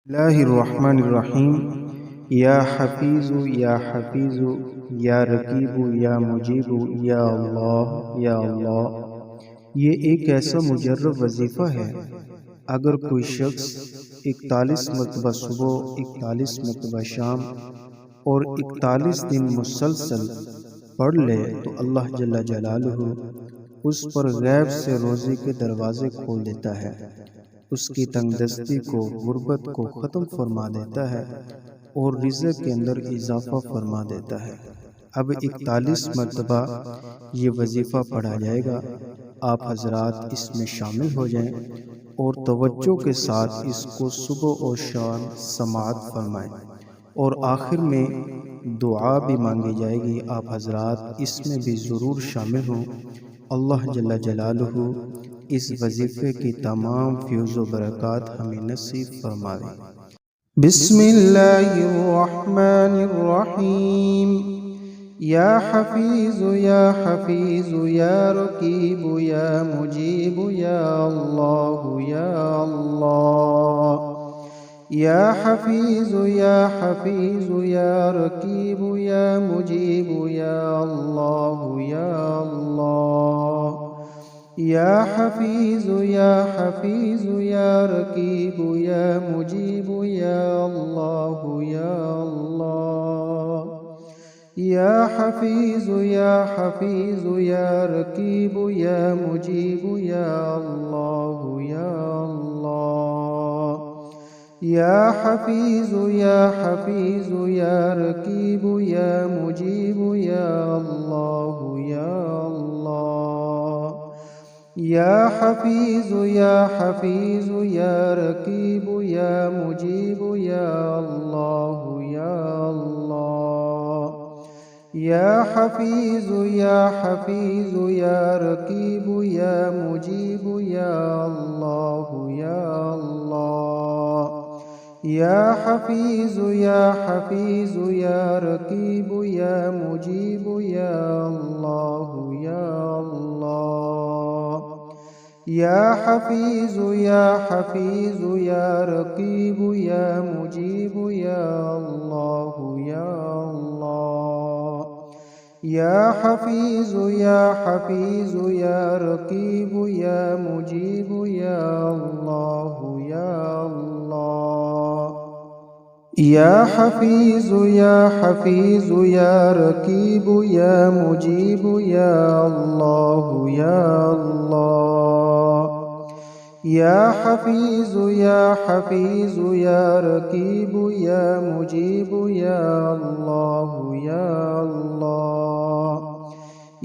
बिस्मिल्लाहिर्रहमानिर्रहीम। या हफीज़ु या हफीज़ु या रकीबु या मुजीबु या अल्लाह। ये एक ऐसा मुजर्रब वजीफ़ा है। अगर कोई शख्स 41 मरतबा सुबह, 41 मरतबा शाम और 41 दिन मुसलसल पढ़ ले तो अल्लाह जल्ला जलालुहु उस पर गैब से रोज़ी के दरवाज़े खोल देता है, उसकी तंगदस्ती को, गुर्बत को ख़त्म फरमा देता है और रिज़्क़ के अंदर इजाफ़ा फरमा देता है। अब 41 मरतबा ये वजीफ़ा पढ़ा जाएगा। आप हजरात इसमें शामिल हो जाएं और तवज्जो के साथ इसको सुबह और शाम समाअत फरमाएं और आखिर में दुआ भी मांगी जाएगी। आप हजरात इसमें भी ज़रूर शामिल हों। अल्लाह जल्ला जलालुहु इस वजीफ़े की तमाम फ़्यूज़ व बरक़ात हमें नसीब फरमावे। बिस्मिल्लाहिर्रहमानिर्रहीम। या हफीज़ु या हफीज़ु या रकीबु या मुजीबु या अल्लाहु या अल्लाह। या हफीज़ु या हफीज़ु या रकीबु या मुजीबु या अल्लाहु या अल्लाह। या हफीज़ु या हफीज़ु या रकीबु या मुजीबु या अल्लाहु या अल्लाह। या हफीज़ु या हफीज़ु या रकीबु या मुजीबु या अल्लाहु या अल्लाह। या हफीज़ु या हफीज़ु या रकीबु या मुजीबु या अल्लाहु या अल्लाह। या हफीज़ु या हफीज़ु या रकीबु या मुजीबु या अल्लाहु या अल्लाह। या हफीज़ु या हफीज़ु या रकीबु या मुजीबु या अल्लाहु या अल्लाह। या हफीज़ु या हफीज़ु या रकीबु या मुजीबु या अल्लाहु या अल्लाह। या हफीज़ु या हफीज़ु या रकीबु या मुजीबु या अल्लाहु या अल्लाह। या हफीज़ु या हफीज़ु या रकीबु या मुजीबु या अल्लाहु या अल्लाह। या हफीज़ु या हफीज़ु या रकीबु या मुजीबु या अल्लाहु या अल्लाह। या हफीज़ु या हफीज़ु या रकीबु या मुजीबु या अल्लाहु या अल्लाह। या हफीज़ु या हफीज़ु या रकीबु या मुजीबु या अल्लाहु या अल्लाह।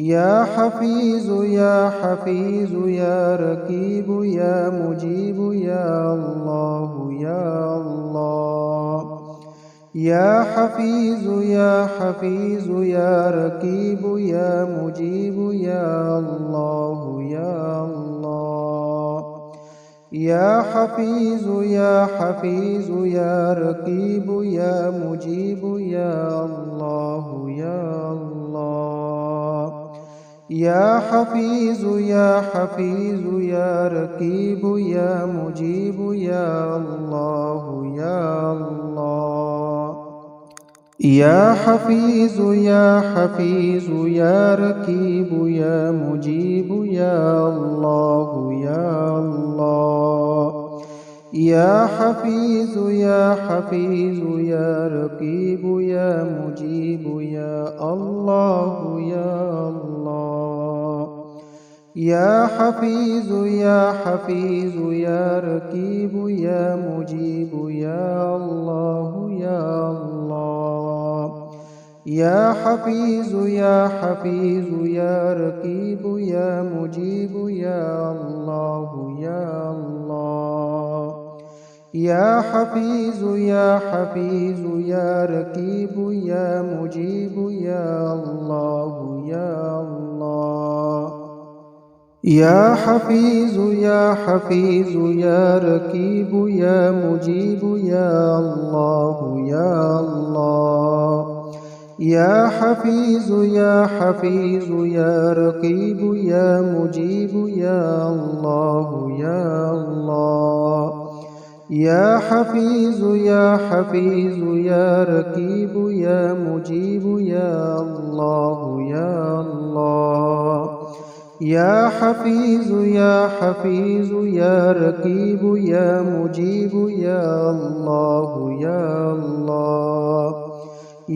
या हफीज़ु या हफीज़ु या रकीबु या मुजीबु या अल्लाहु या अल्लाह। या हफीज़ु या हफीज़ु या रकीबु या मुजीबु या अल्लाहु या अल्लाह। या हफीज़ु या हफीज़ु या रकीबु या मुजीबु या अल्लाहु या अल्लाह। या हफीज़ु या हफीज़ु या रकीबु या मुजीबु या अल्लाहु या अल्लाह। या हफीज़ु या हफीज़ु या रकीबु या मुजीबु या अल्लाहु या अल्लाह। या हफीज़ु या हफीज़ु या रकीबु या मुजीबु या अल्लाहु या अल्लाह। या हफीज़ु या हफीज़ु या रकीबु या मुजीबु या अल्लाहु या अल्लाह। या हफीज़ु या हफीज़ु या रकीबु या मुजीबु या अल्लाहु या अल्लाह। या हफीज़ु या हफीज़ु या रकीबु या मुजीबु या अल्लाहु या अल्लाह। या हफीज़ु या हफीज़ु या रकीबु या मुजीबु या अल्लाहु या अल्लाह। या हफीज़ या हफीज़ या रकीब या मुजीब या अल्लाह या अल्लाह। या हफीज़ या हफीज़ या रकीब या मुजीब या अल्लाह या अल्लाह।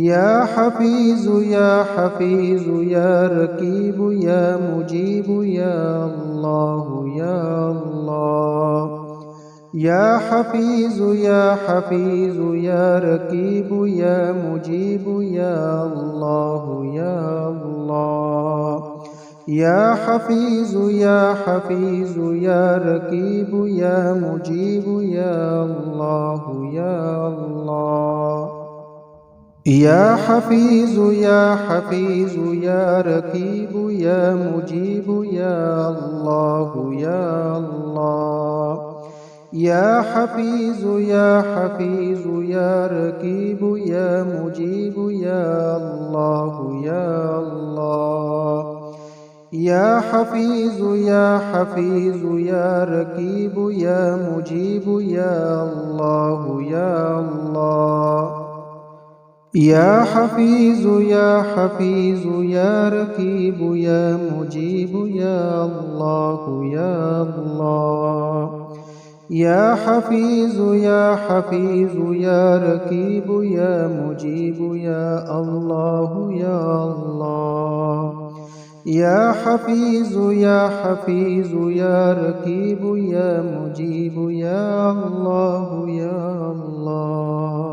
या हफीज़ या हफीज़ या रकीब या मुजीब या अल्लाह या अल्लाह। या हफीज़ या हफीज़ या रकीब या मुजीब या अल्लाह या अल्लाह। या हफीज़ या हफीज़ या रकीब या मुजीब या अल्लाह या अल्लाह। या हफीज़ या हफीज़ या रकीब या मुजीब या अल्लाह या अल्लाह। या हफीज़ या हफीज़ या रकीब या मुजीब या अल्लाह या अल्लाह। या हफीज़ या हफीज़ या रकीब या मुजीब या अल्लाह या अल्लाह। या हफीज़ या हफीज़ या रकीब या मुजीब या अल्लाह या अल्लाह। या हफीज़ या हफीज़ या रकीब या मुजीब या अल्लाह या अल्लाह। या हफीज़ या हफीज़ या रकीब या मुजीब या अल्लाह या अल्लाह।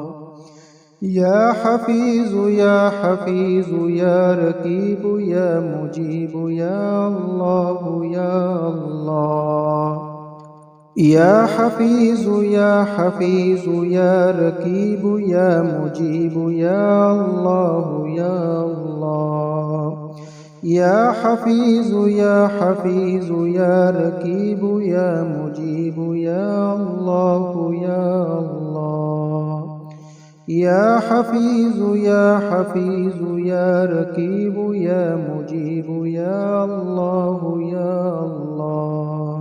या हफीज़ या हफीज़ या रकीब या मुजीब या अल्लाह या अल्लाह। या हफीज़ या हफीज़ या रकीब या मुजीब या अल्लाह या अल्लाह। या हफीज़ या हफीज़ या रकीब या मुजीब या अल्लाह या अल्लाह। या हफीज़ या हफीज़ या रकीब या मुजीब या अल्लाह या अल्लाह।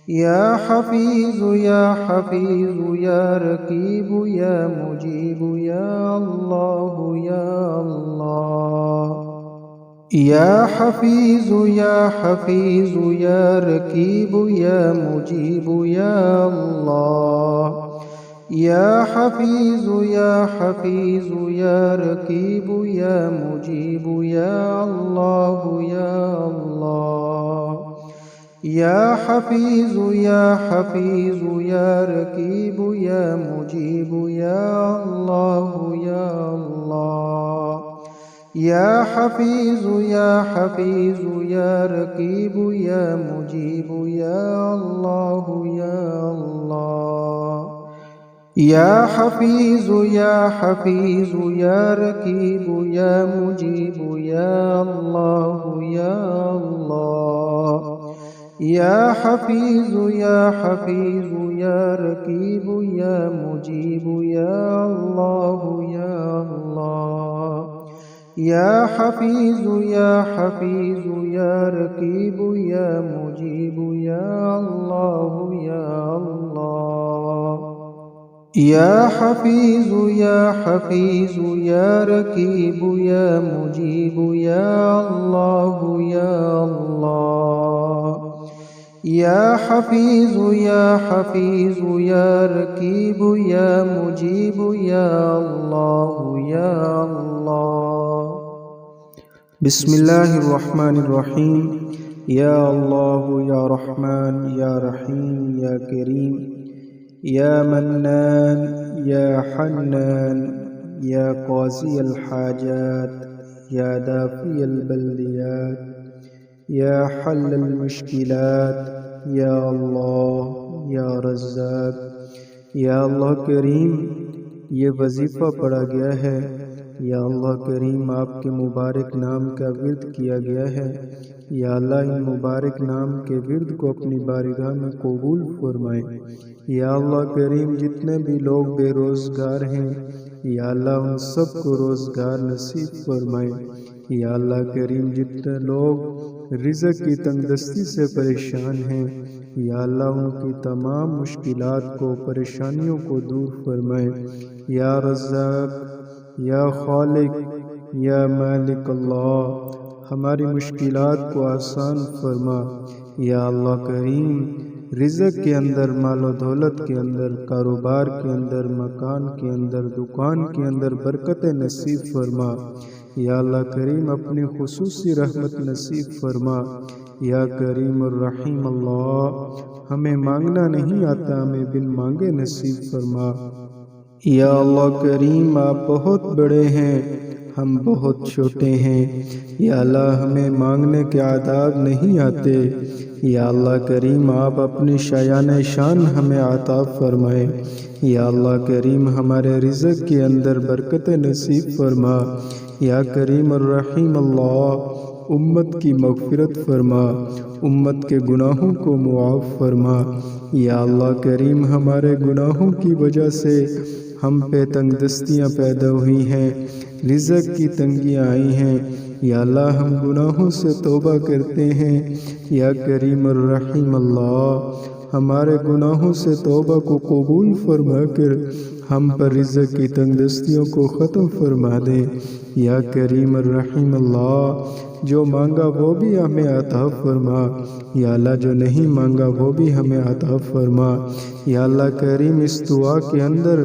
या हफीज़ या हफीज़ या रकीब या मुजीब या अल्लाह या अल्लाह। या हफीज़ या हफीज़ या रकीब या मुजीब या अल्लाह। या हफीज़ या हफीज़ या रकीब या मुजीब या अल्लाह या अल्लाह। या हफीज़ या हफीज़ या रकीब या मुजीब या अल्लाह या अल्लाह। या हफीज़ या हफीज़ या रकीब या मुजीब या अल्लाह या अल्लाह। या हफीज़ या हफीज़ या रकीब या मुजीब या अल्लाह या अल्लाह। या हफीज़ या हफीज़ या रकीब या मुजीब या अल्लाह या अल्लाह। या हफीज़ या हफीज़ या रकीब या मुजीब या अल्लाह या अल्लाह। या हफीज़ या हफीज़ या रकीब या मुजीब या अल्लाह या अल्लाह। या हफीज़ या हफीज़ या रकीब या मुजीब या अल्लाह या अल्लाह। बिस्मिल्लाहिर्रहमानिर्रहीम। या अल्लाह या रहमान या रहीम या करीम। या मन्नान या हन्नान या क़ाज़ी अल हाजात या दाफ़ी अल बल्दियात या हल अल मुश्किलात या अल्लाह या रज़्ज़ाक़। या अल्लाह करीम, ये वजीफ़ा पढ़ा गया है। या अल्लाह करीम, आपके मुबारक नाम का विर्द किया गया है। या अल्लाह, इन मुबारक नाम के विर्द को अपनी बारगाह में कबूल फरमाए। या अल्लाह करीम, जितने भी लोग बेरोज़गार हैं, या अल्लाह उन सब को रोज़गार नसीब फरमाए। या अल्लाह करीम, जितने लोग रिज़्क़ की तंगदस्ती से परेशान हैं, یا اللہ ان کی تمام مشکلات کو، پریشانیوں کو دور فرمائے۔ یا رزاق، یا خالق، یا مالک اللہ، ہماری مشکلات کو آسان فرما۔ یا اللہ کریم، رزق کے اندر، مال و دولت کے اندر، کاروبار کے اندر، مکان کے اندر، دکان کے اندر برکت نصیب فرما۔ یا اللہ کریم اپنی خصوصی رحمت نصیب فرما۔ یا کریم الرحیم اللہ، ہمیں مانگنا نہیں آتا، ہمیں بن مانگے نصیب فرما۔ یا اللہ کریم آپ بہت بڑے ہیں، ہم بہت چھوٹے ہیں۔ یا اللہ ہمیں مانگنے کے آداب نہیں آتے۔ یا اللہ کریم آپ اپنی شایان شان ہمیں عطا فرمائے۔ یا اللہ کریم ہمارے رزق کے اندر برکت نصیب فرما۔ یا کریم الرحیم اللہ، امت کی مغفرت فرما، امت کے گناہوں کو معاف فرما۔ یا اللہ کریم ہمارے گناہوں کی وجہ سے ہم پہ تنگ دستیاں پیدا ہوئی ہیں، رزق کی تنگیاں آئی ہیں۔ یا اللہ ہم گناہوں سے توبہ کرتے ہیں۔ یا کریم الرحیم اللہ، ہمارے گناہوں سے توبہ کو قبول فرما کر ہم پر رزق کی تنگ دستیوں کو ختم فرما دے۔ یا کریم الرحیم اللہ، جو مانگا وہ بھی ہمیں عطا فرما۔ یا اللہ جو نہیں مانگا وہ بھی ہمیں عطا فرما۔ یا اللہ کریم اس دعا کے اندر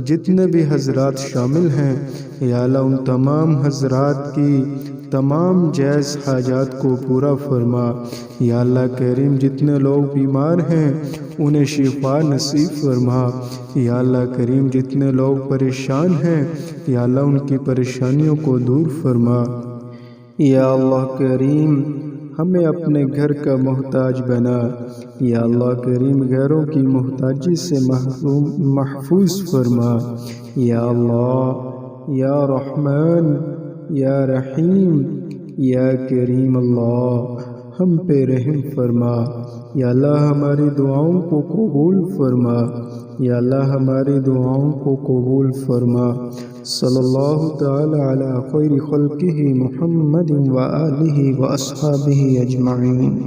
جتنے بھی حضرات شامل ہیں، یا اللہ ان تمام حضرات کی تمام جائز حاجات کو پورا فرما۔ یا اللہ کریم جتنے لوگ بیمار ہیں انہیں شفا نصیب فرما۔ یا اللہ کریم جتنے لوگ پریشان ہیں، یا اللہ ان کی پریشانیوں کو دور فرما۔ یا اللہ کریم ہمیں اپنے گھر کا محتاج بنا۔ یا اللہ کریم غیروں کی محتاجی سے محفوظ فرما۔ یا اللہ، یا رحمان، یا رحیم، یا کریم اللہ ہم پہ رحم فرما۔ یا اللہ ہماری دعاؤں کو قبول فرما۔ یا اللہ ہماری دعاؤں کو قبول فرما۔ صلی اللہ تعالی علی خیر خلقہ محمد و آلہ و اصحابہ اجمعین۔